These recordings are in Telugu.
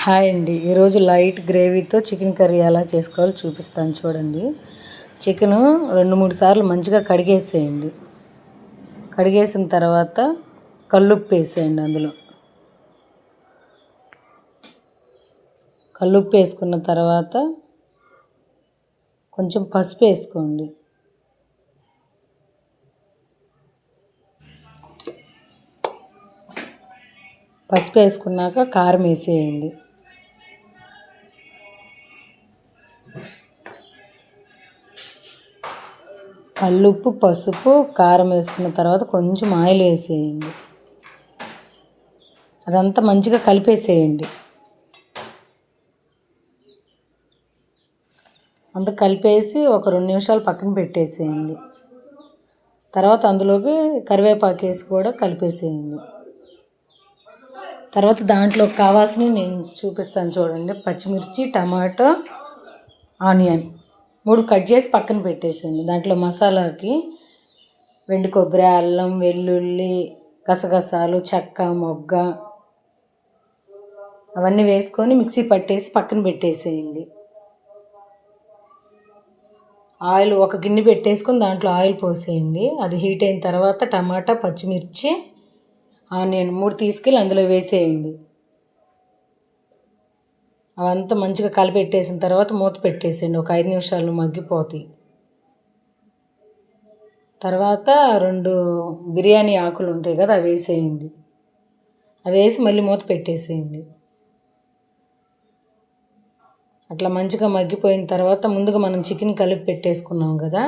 హాయ్ అండి. ఈరోజు లైట్ గ్రేవీతో చికెన్ కర్రీ ఎలా చేసుకోవాలో చూపిస్తాను చూడండి. చికెను 2-3 సార్లు మంచిగా కడిగేసేయండి. కడిగేసిన తర్వాత కల్లుప్పు వేసేయండి. అందులో కల్లుప్పు వేసుకున్న తర్వాత కొంచెం పసుపు వేసుకోండి. పసుపు వేసుకున్నాక కారం వేసేయండి. కల్లుప్పు, పసుపు, కారం వేసుకున్న తర్వాత కొంచెం ఆయిల్ వేసేయండి. అదంతా మంచిగా కలిపేసేయండి. అంత కలిపేసి ఒక 2 నిమిషాలు పక్కన పెట్టేసేయండి. తర్వాత అందులోకి కరివేపాకు వేసి కూడా కలిపేసేయండి. తర్వాత దాంట్లో కావాల్సినవి నేను చూపిస్తాను చూడండి. పచ్చిమిర్చి, టమాటో, ఆనియన్ 3 కట్ చేసి పక్కన పెట్టేసేయండి. దాంట్లో మసాలాకి వెండి కొబ్బరి, అల్లం, వెల్లుల్లి, గసగసాలు, చెక్క, మొగ్గ అవన్నీ వేసుకొని మిక్సీ పట్టేసి పక్కన పెట్టేసేయండి. ఆయిల్ ఒక గిన్నె పెట్టేసుకొని దాంట్లో ఆయిల్ పోసేయండి. అది హీట్ అయిన తర్వాత టమాటా, పచ్చిమిర్చి, ఆనియన్ 3 తీసుకెళ్ళి అందులో వేసేయండి. అవంతా మంచిగా కలిపెట్టేసిన తర్వాత మూత పెట్టేసేయండి. ఒక 5 నిమిషాలు మగ్గిపోతాయి. తర్వాత 2 బిర్యానీ ఆకులు ఉంటాయి కదా, అవి వేసేయండి. అవి వేసి మళ్ళీ మూత పెట్టేసేయండి. అట్లా మంచిగా మగ్గిపోయిన తర్వాత ముందుగా మనం చికెన్ కలిపి పెట్టేసుకున్నాం కదా,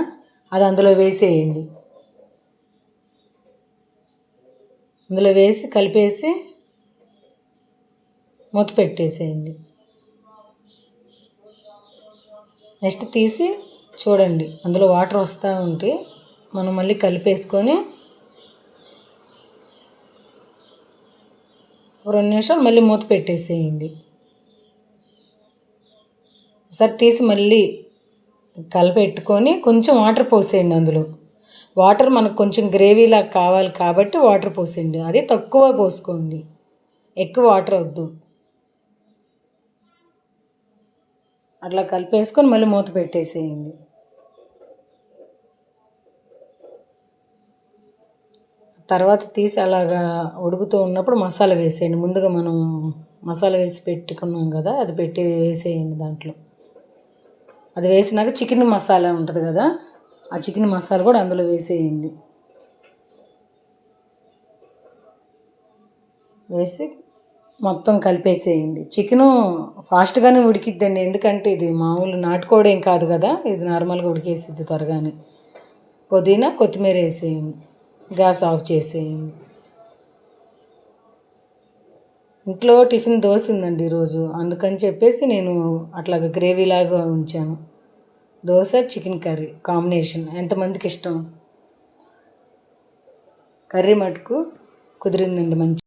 అది అందులో వేసేయండి. అందులో వేసి కలిపేసి మూత పెట్టేసేయండి. నెక్స్ట్ తీసి చూడండి, అందులో వాటర్ వస్తూ ఉంటే మనం మళ్ళీ కలిపేసుకొని 2 నిమిషాలు మళ్ళీ మూత పెట్టేసేయండి. ఒకసారి తీసి మళ్ళీ కలిపెట్టుకొని కొంచెం వాటర్ పోసేయండి. అందులో వాటర్ మనకు కొంచెం గ్రేవీలా కావాలి కాబట్టి వాటర్ పోసేయండి. అది తక్కువ పోసుకోండి, ఎక్కువ వాటర్ వద్దు. అట్లా కలిపేసుకొని మళ్ళీ మూత పెట్టేసేయండి. తర్వాత తీసి అలాగా ఉడుకుతూ ఉన్నప్పుడు మసాలా వేసేయండి. ముందుగా మనం మసాలా వేసి పెట్టుకున్నాం కదా, అది వేసేయండి దాంట్లో. అది వేసినాక చికెన్ మసాలా ఉంటుంది కదా, ఆ చికెన్ మసాలా కూడా అందులో వేసేయండి. వేసి మొత్తం కలిపేసేయండి. చికెను ఫాస్ట్గానే ఉడికిద్దండి, ఎందుకంటే ఇది మామూలు నాటుకోడి ఏం కాదు కదా, ఇది నార్మల్గా ఉడికేసిద్ది త్వరగానే. పుదీనా, కొత్తిమీర వేసేయండి. గ్యాస్ ఆఫ్ చేసేయండి. ఇంట్లో టిఫిన్ దోశ ఉందండి ఈరోజు, అందుకని చెప్పేసి నేను అట్లాగా గ్రేవీలాగా ఉంచాను. దోశ చికెన్ కర్రీ కాంబినేషన్ ఎంతమందికి ఇష్టం. కర్రీ మటుకు కుదిరిందండి మంచి.